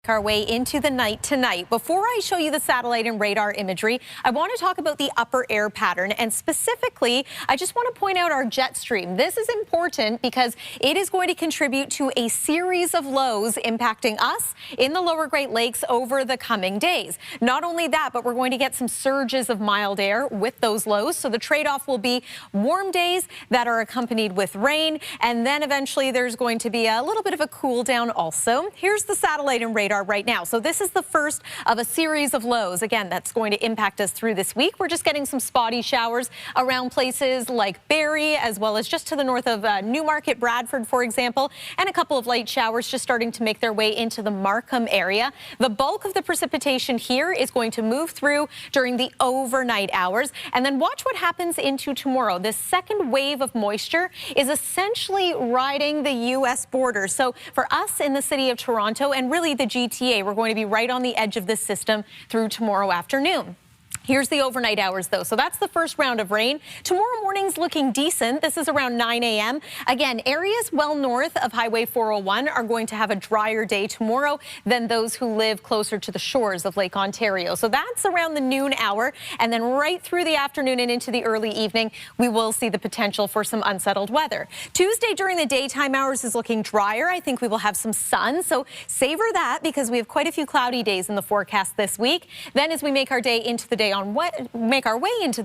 make our way into the night tonight. Before I show you the satellite and radar imagery, I want to talk about the upper air pattern, and specifically, I just want to point out our jet stream. This is important because it is going to contribute to a series of lows impacting us in the lower Great Lakes over the coming days. Not only that, but we're going to get some surges of mild air with those lows. So the trade-off will be warm days that are accompanied with rain, and then eventually there's going to be a little bit of a cool down also. Here's the satellite and radar right now. So this is the first of a series of lows. Again, that's going to impact us through this week. We're just getting some spotty showers around places like Barrie, as well as just to the north of Newmarket, Bradford, for example, and a couple of light showers just starting to make their way into the Markham area. The bulk of the precipitation here is going to move through during the overnight hours. And then watch what happens into tomorrow. This second wave of moisture is essentially riding the U.S. border. So for us in the city of Toronto and really the GTA, we're going to be right on the edge of this system through tomorrow afternoon. Here's the overnight hours, though. So that's the first round of rain. Tomorrow morning's looking decent. This is around 9 a.m. Again, areas well north of Highway 401 are going to have a drier day tomorrow than those who live closer to the shores of Lake Ontario. So that's around the noon hour. And then right through the afternoon and into the early evening, we will see the potential for some unsettled weather. Tuesday during the daytime hours is looking drier. I think we will have some sun. So savor that because we have quite a few cloudy days in the forecast this week. Then as we make our way into the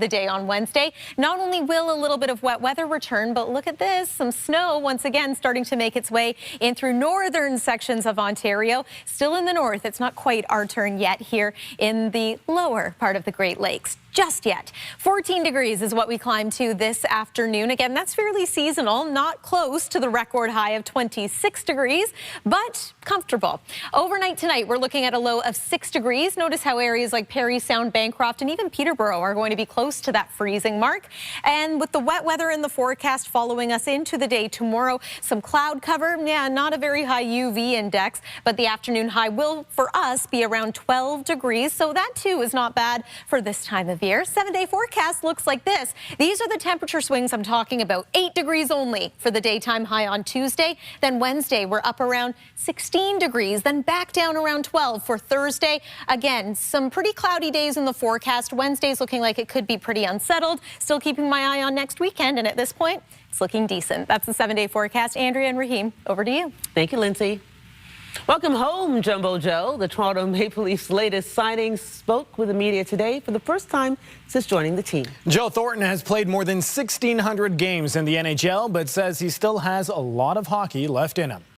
day on Wednesday, not only will a little bit of wet weather return, but look at this, some snow once again starting to make its way in through northern sections of Ontario. Still in the north, it's not quite our turn yet here in the lower part of the Great Lakes. Just yet. 14 degrees is what we climb to this afternoon. Again, that's fairly seasonal, not close to the record high of 26 degrees, but comfortable. Overnight tonight, we're looking at a low of 6 degrees. Notice how areas like Parry Sound, Bancroft, and even Peterborough are going to be close to that freezing mark. And with the wet weather in the forecast following us into the day tomorrow, some cloud cover. Yeah, not a very high UV index, but the afternoon high will, for us, be around 12 degrees. So that, too, is not bad for this time of year. 7-day forecast looks like this. These are the temperature swings I'm talking about. 8 degrees only for the daytime high on Tuesday. Then Wednesday, we're up around 16 degrees, then back down around 12 for Thursday. Again, some pretty cloudy days in the forecast. Wednesday's looking like it could be pretty unsettled. Still keeping my eye on next weekend, and at this point, it's looking decent. That's the 7-day forecast. Andrea and Raheem, over to you. Thank you, Lyndsay. Welcome home, Jumbo Joe. The Toronto Maple Leafs' latest signing spoke with the media today for the first time since joining the team. Joe Thornton has played more than 1,600 games in the NHL, but says he still has a lot of hockey left in him.